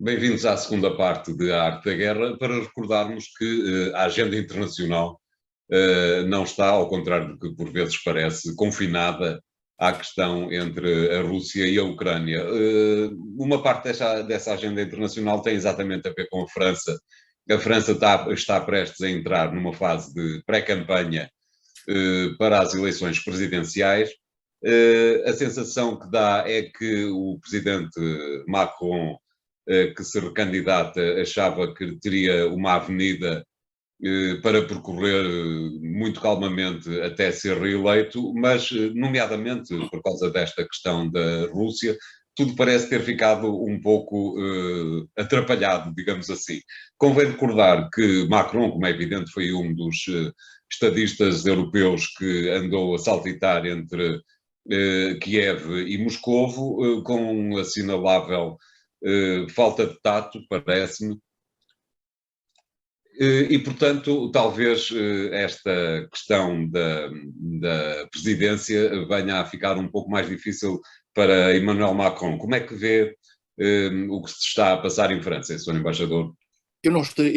Bem-vindos à segunda parte de A Arte da Guerra, para recordarmos que a agenda internacional não está, ao contrário do que por vezes parece, confinada à questão entre a Rússia e a Ucrânia. Uma parte dessa agenda internacional tem exatamente a ver com a França. A França está prestes a entrar numa fase de pré-campanha para as eleições presidenciais. A sensação que dá é que o presidente Macron, que se recandidata, achava que teria uma avenida para percorrer muito calmamente até ser reeleito, mas, nomeadamente por causa desta questão da Rússia, tudo parece ter ficado um pouco atrapalhado, digamos assim. Convém recordar que Macron, como é evidente, foi um dos estadistas europeus que andou a saltitar entre Kiev e Moscovo, com um assinalável falta de tato, parece-me, e, portanto, talvez esta questão da presidência venha a ficar um pouco mais difícil para Emmanuel Macron. Como é que vê o que se está a passar em França, Sr. Embaixador? Eu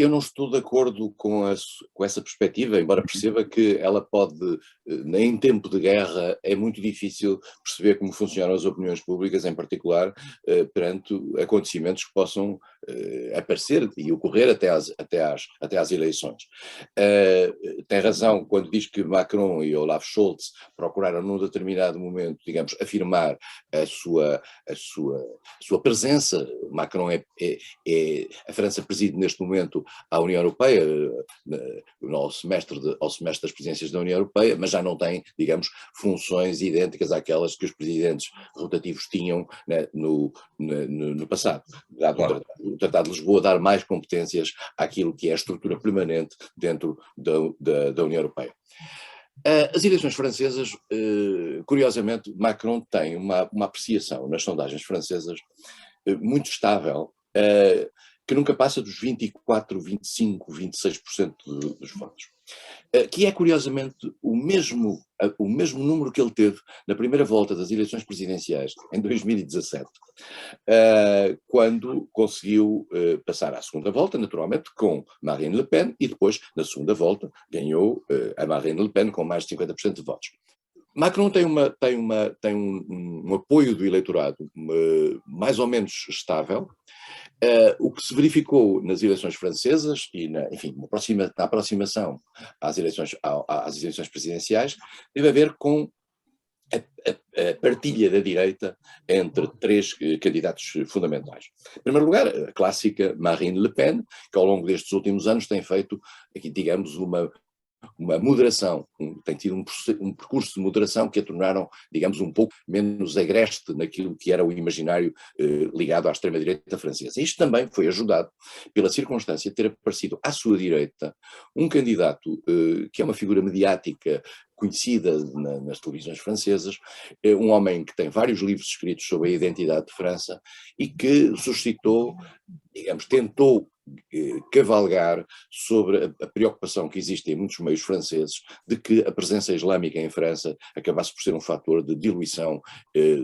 não estou de acordo com essa perspectiva, embora perceba que ela pode, em tempo de guerra, é muito difícil perceber como funcionam as opiniões públicas, em particular perante acontecimentos que possam aparecer e ocorrer até às eleições. Tem razão quando diz que Macron e Olaf Scholz procuraram num determinado momento, digamos, afirmar a sua presença. Macron a França preside neste momento à União Europeia, ao semestre das presidências da União Europeia, mas já não tem, digamos, funções idênticas àquelas que os presidentes rotativos tinham, né, no passado. Claro. O Tratado de Lisboa dar mais competências àquilo que é a estrutura permanente dentro da União Europeia. As eleições francesas, curiosamente, Macron tem uma apreciação nas sondagens francesas muito estável, que nunca passa dos 24, 25, 26% dos votos. Que é, curiosamente, o mesmo número que ele teve na primeira volta das eleições presidenciais, em 2017, quando conseguiu passar à segunda volta, naturalmente, com Marine Le Pen, e depois, na segunda volta, ganhou a Marine Le Pen com mais de 50% de votos. Macron tem um apoio do eleitorado mais ou menos estável. O que se verificou nas eleições francesas e na aproximação às eleições presidenciais teve a ver com a partilha da direita entre três candidatos fundamentais. Em primeiro lugar, a clássica Marine Le Pen, que ao longo destes últimos anos tem feito, aqui, digamos, uma moderação, tem tido um percurso de moderação que a tornaram, digamos, um pouco menos agreste naquilo que era o imaginário ligado à extrema-direita francesa. Isto também foi ajudado pela circunstância de ter aparecido à sua direita um candidato que é uma figura mediática conhecida nas televisões francesas, um homem que tem vários livros escritos sobre a identidade de França e que suscitou, digamos, tentou cavalgar sobre a preocupação que existe em muitos meios franceses de que a presença islâmica em França acabasse por ser um fator de diluição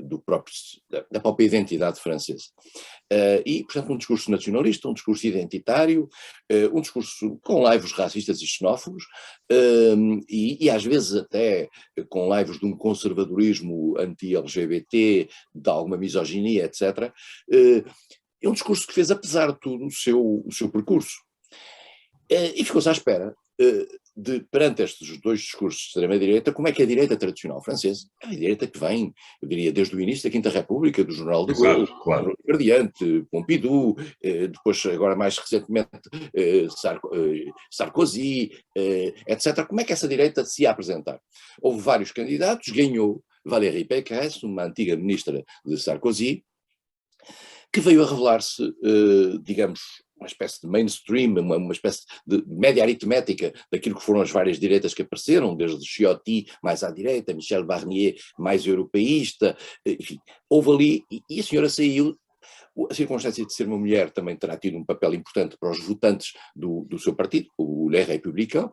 da própria identidade francesa. E, portanto, um discurso nacionalista, um discurso identitário, um discurso com laivos racistas e xenófobos, e às vezes até com laivos de um conservadorismo anti-LGBT, de alguma misoginia, etc., é um discurso que fez, apesar de tudo, o seu percurso. E ficou-se à espera perante estes dois discursos de extrema-direita, como é que a direita tradicional francesa, a direita que vem, eu diria, desde o início da Quinta República, do Jornal de Gaulle, claro. Gradiente, Pompidou, depois, agora mais recentemente, Sarkozy, etc. Como é que essa direita se ia apresentar? Houve vários candidatos, ganhou Valérie Pécresse, uma antiga ministra de Sarkozy, que veio a revelar-se, digamos, uma espécie de mainstream, uma espécie de média aritmética daquilo que foram as várias direitas que apareceram, desde Ciotti mais à direita, Michel Barnier mais europeísta, enfim, houve ali, e a senhora saiu. A circunstância de ser uma mulher também terá tido um papel importante para os votantes do seu partido, o Les Républicains,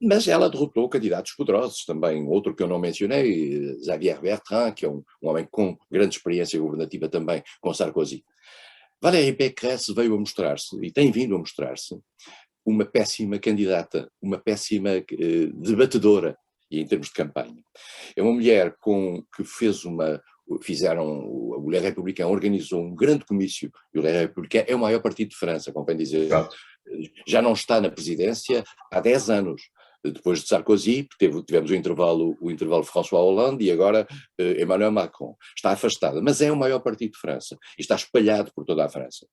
mas ela derrotou candidatos poderosos também. Outro que eu não mencionei, Xavier Bertrand, que é um homem com grande experiência governativa também, com Sarkozy. Valérie Pécresse veio a mostrar-se, e tem vindo a mostrar-se, uma péssima candidata, uma péssima debatedora, e em termos de campanha. É uma mulher que o Les Républicains organizou um grande comício, e o Les Républicains é o maior partido de França, convém dizer, Exato. já não está na presidência há 10 anos. Depois de Sarkozy, tivemos o intervalo François Hollande e agora Emmanuel Macron. Está afastada, mas é o maior partido de França e está espalhado por toda a França.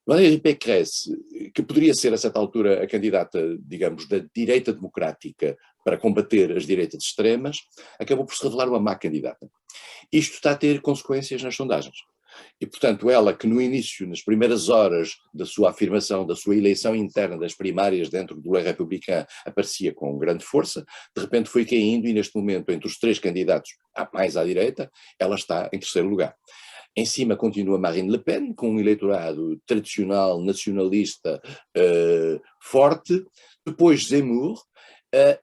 Valérie Pécresse, que poderia ser a certa altura a candidata, digamos, da direita democrática para combater as direitas extremas, acabou por se revelar uma má candidata. Isto está a ter consequências nas sondagens. E, portanto, ela que no início, nas primeiras horas da sua afirmação, da sua eleição interna das primárias dentro do Les Républicains, aparecia com grande força, de repente foi caindo e neste momento, entre os 3 candidatos mais à direita, ela está em terceiro lugar. Em cima continua Marine Le Pen, com um eleitorado tradicional, nacionalista, forte, depois Zemmour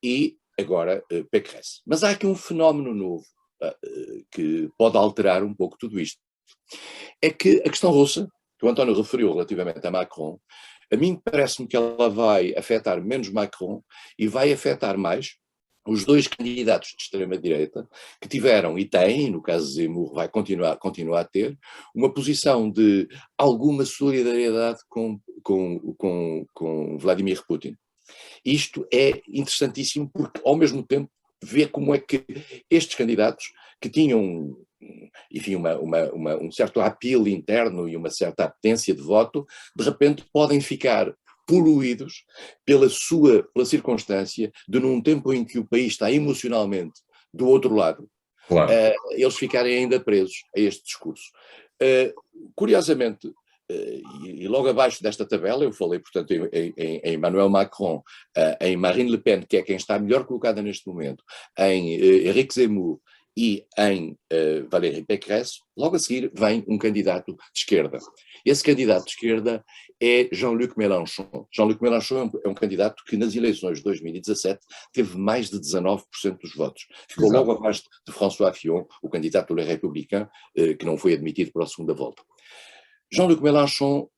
e agora Pécresse. Mas há aqui um fenómeno novo que pode alterar um pouco tudo isto. É que a questão russa, que o António referiu relativamente a Macron, a mim parece-me que ela vai afetar menos Macron e vai afetar mais os 2 candidatos de extrema-direita que tiveram e têm, no caso de Zemmour vai continuar a ter, uma posição de alguma solidariedade com Vladimir Putin. Isto é interessantíssimo porque, ao mesmo tempo, vê como é que estes candidatos que tinham, enfim, um certo apelo interno e uma certa apetência de voto, de repente podem ficar poluídos pela circunstância de, num tempo em que o país está emocionalmente do outro lado, Claro. eles ficarem ainda presos a este discurso. Curiosamente, e logo abaixo desta tabela, eu falei, portanto, em Emmanuel Macron, em Marine Le Pen, que é quem está melhor colocada neste momento, em Éric Zemmour e em Valérie Pécresse, logo a seguir vem um candidato de esquerda. Esse candidato de esquerda é Jean-Luc Mélenchon. Jean-Luc Mélenchon é um candidato que nas eleições de 2017 teve mais de 19% dos votos. Ficou Exato. logo abaixo de François Fillon, o candidato do Les Républicains, que não foi admitido para a segunda volta. Jean-Luc Mélenchon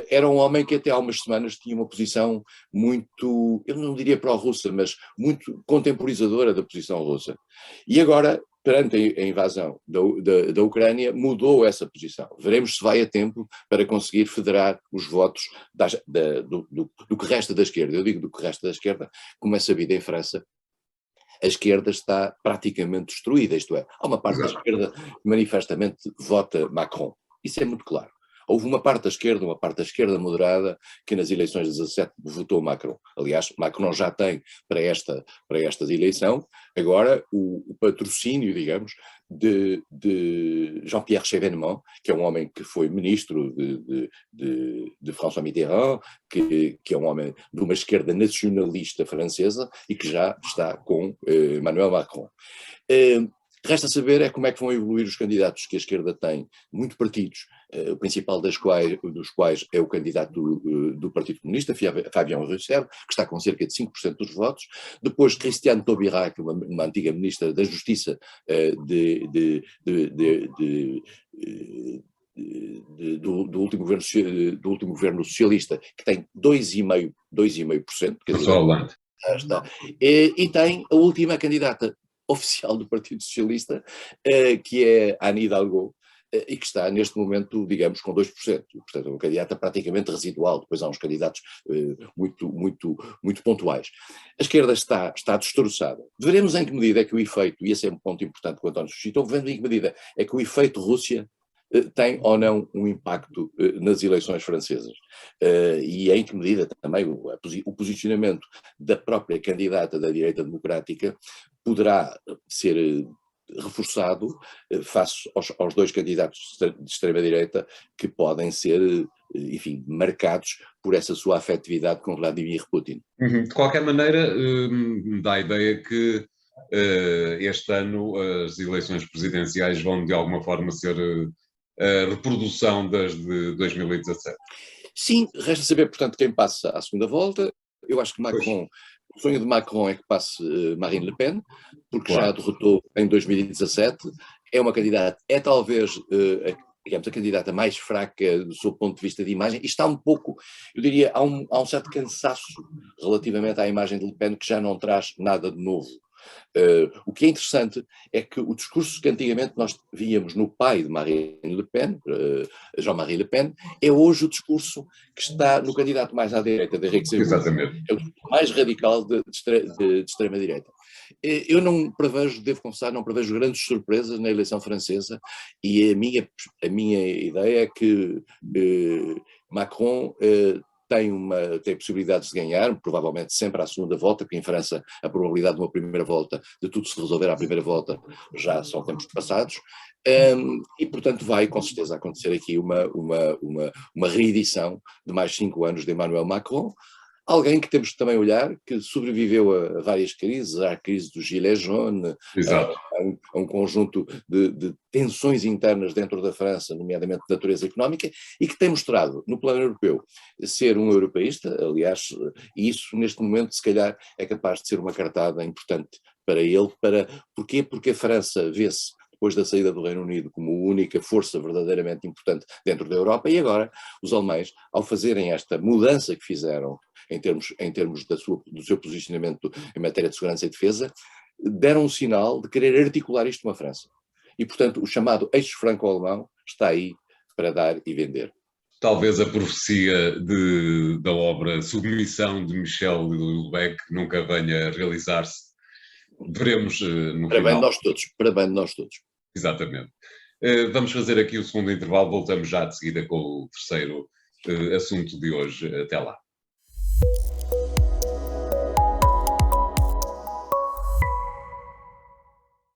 era um homem que até há umas semanas tinha uma posição muito, eu não diria pró-russa, mas muito contemporizadora da posição russa. E agora, perante a invasão da Ucrânia, mudou essa posição. Veremos se vai a tempo para conseguir federar os votos do que resta da esquerda. Eu digo do que resta da esquerda, como é sabido em França, a esquerda está praticamente destruída, isto é, há uma parte da esquerda que manifestamente vota Macron. Isso é muito claro. Houve uma parte da esquerda moderada, que nas eleições de 17 votou Macron. Aliás, Macron já tem para esta eleição, agora o patrocínio, digamos, de Jean-Pierre Chevènement, que é um homem que foi ministro de François Mitterrand, que é um homem de uma esquerda nacionalista francesa e que já está com Emmanuel Macron. Resta saber como é que vão evoluir os candidatos que a esquerda tem, muito partidos, o principal dos quais é o candidato do Partido Comunista, Fabien Roussel, que está com cerca de 5% dos votos, depois Christiane Taubira, uma antiga ministra da Justiça do último governo socialista, que tem 2,5%. François Hollande. E tem a última candidata oficial do Partido Socialista, que é Anne Hidalgo, e que está neste momento, digamos, com 2%. Portanto, é uma candidata praticamente residual. Depois há uns candidatos muito pontuais. A esquerda está destroçada. Veremos em que medida é que o efeito, e esse é um ponto importante que o António suscitou, veremos em que medida é que o efeito Rússia tem ou não um impacto nas eleições francesas. E em que medida também o posicionamento da própria candidata da direita democrática poderá ser reforçado face aos 2 candidatos de extrema-direita que podem ser, enfim, marcados por essa sua afetividade com Vladimir Putin. De qualquer maneira, dá a ideia que este ano as eleições presidenciais vão de alguma forma ser a reprodução das de 2017. Sim, resta saber, portanto, quem passa à segunda volta. Eu acho que Macron, o sonho de Macron é que passe Marine Le Pen, porque já a derrotou em 2017, é uma candidata, é talvez digamos, a candidata mais fraca do seu ponto de vista de imagem, e está um pouco, eu diria, há um certo cansaço relativamente à imagem de Le Pen, que já não traz nada de novo. O que é interessante é que o discurso que antigamente nós víamos no pai de Marine Le Pen, Jean-Marie Le Pen, é hoje o discurso que está no candidato mais à direita, de Henrique Zemmour. Exatamente. É o discurso mais radical de extrema-direita. Eu não prevejo, devo confessar, não prevejo grandes surpresas na eleição francesa, e a minha ideia é que Macron tem possibilidades de ganhar, provavelmente sempre à segunda volta, porque em França a probabilidade de uma primeira volta, de tudo se resolver à primeira volta, já são tempos passados, e portanto vai com certeza acontecer aqui uma reedição de mais 5 anos de Emmanuel Macron, alguém que temos que também olhar, que sobreviveu a várias crises, à crise do Gilets jaunes, a um conjunto de tensões internas dentro da França, nomeadamente de natureza económica, e que tem mostrado, no plano europeu, ser um europeísta, aliás, e isso neste momento se calhar é capaz de ser uma cartada importante para ele. Porquê? Porque a França vê-se, depois da saída do Reino Unido, como a única força verdadeiramente importante dentro da Europa, e agora os alemães, ao fazerem esta mudança que fizeram em termos do seu posicionamento em matéria de segurança e defesa, deram um sinal de querer articular isto numa França. E, portanto, o chamado eixo franco-alemão está aí para dar e vender. Talvez a profecia da obra Submissão de Michel Houellebecq nunca venha a realizar-se. Veremos no para final. Para bem de nós todos. Exatamente. Vamos fazer aqui o segundo intervalo, voltamos já de seguida com o terceiro assunto de hoje. Até lá.